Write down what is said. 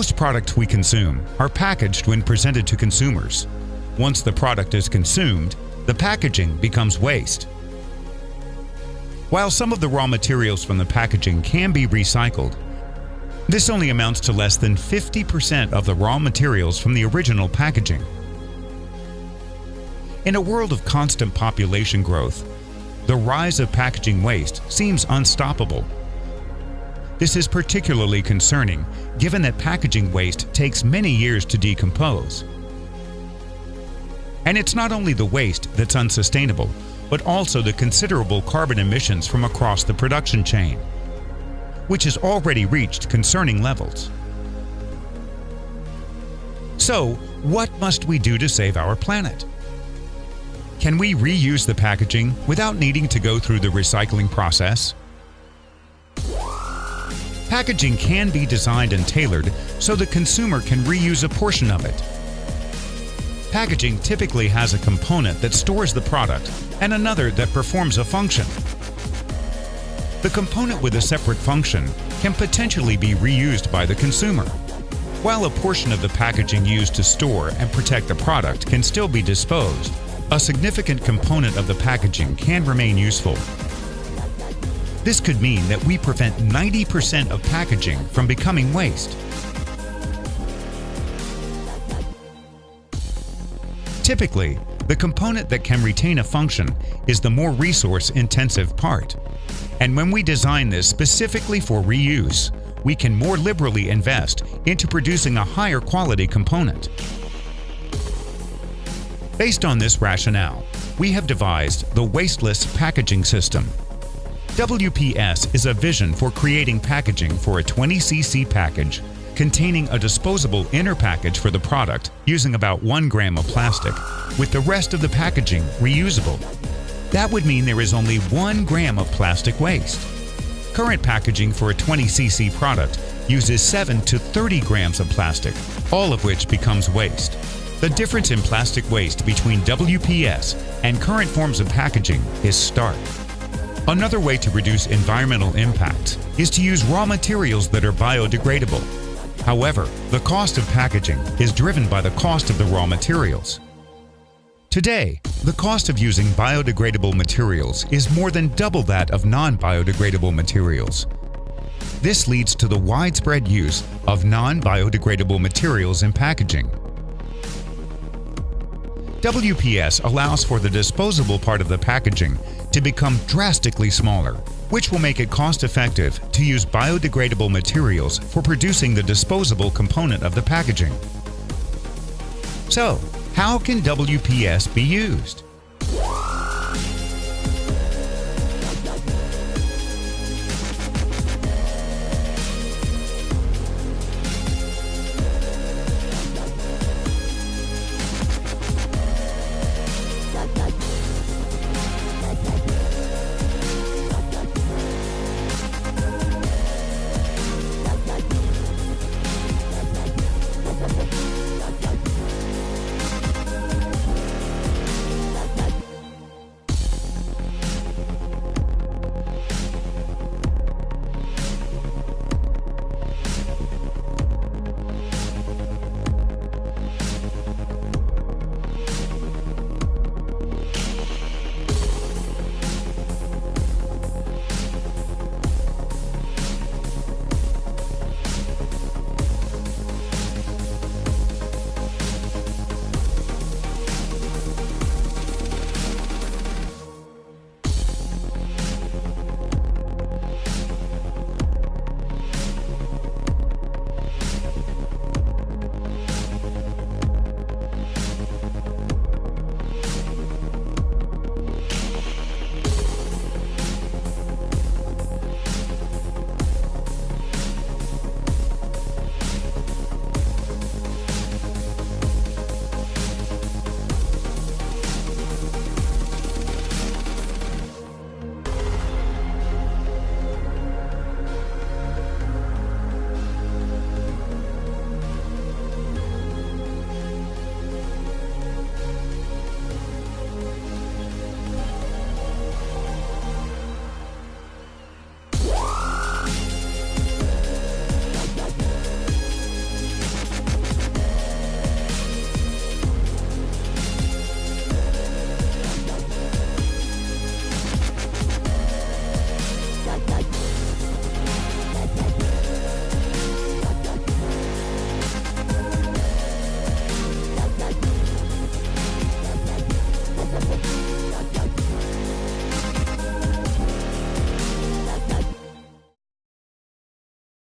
Most products we consume are packaged when presented to consumers. Once the product is consumed, the packaging becomes waste. While some of the raw materials from the packaging can be recycled, this only amounts to less than 50% of the raw materials from the original packaging. In a world of constant population growth, the rise of packaging waste seems unstoppable. This is particularly concerning given that packaging waste takes many years to decompose. And it's not only the waste that's unsustainable, but also the considerable carbon emissions from across the production chain, which has already reached concerning levels. So, what must we do to save our planet? Can we reuse the packaging without needing to go through the recycling process? Packaging can be designed and tailored so the consumer can reuse a portion of it. Packaging typically has a component that stores the product and another that performs a function. The component with a separate function can potentially be reused by the consumer, while a portion of the packaging used to store and protect the product can still be disposed. A significant component of the packaging can remain useful. This could mean that we prevent 90% of packaging from becoming waste. Typically, the component that can retain a function is the more resource-intensive part. And when we design this specifically for reuse, we can more liberally invest into producing a higher quality component. Based on this rationale, we have devised the wasteless packaging system. WPS is a vision for creating packaging for a 20cc package containing a disposable inner package for the product using about 1 gram of plastic, with the rest of the packaging reusable. That would mean there is only 1 gram of plastic waste. Current packaging for a 20cc product uses 7 to 30 grams of plastic, all of which becomes waste. The difference in plastic waste between WPS and current forms of packaging is stark. Another way to reduce environmental impact is to use raw materials that are biodegradable. However, the cost of packaging is driven by the cost of the raw materials. Today, the cost of using biodegradable materials is more than double that of non-biodegradable materials. This leads to the widespread use of non-biodegradable materials in packaging. WPS allows for the disposable part of the packaging to become drastically smaller, which will make it cost-effective to use biodegradable materials for producing the disposable component of the packaging. So, how can WPS be used?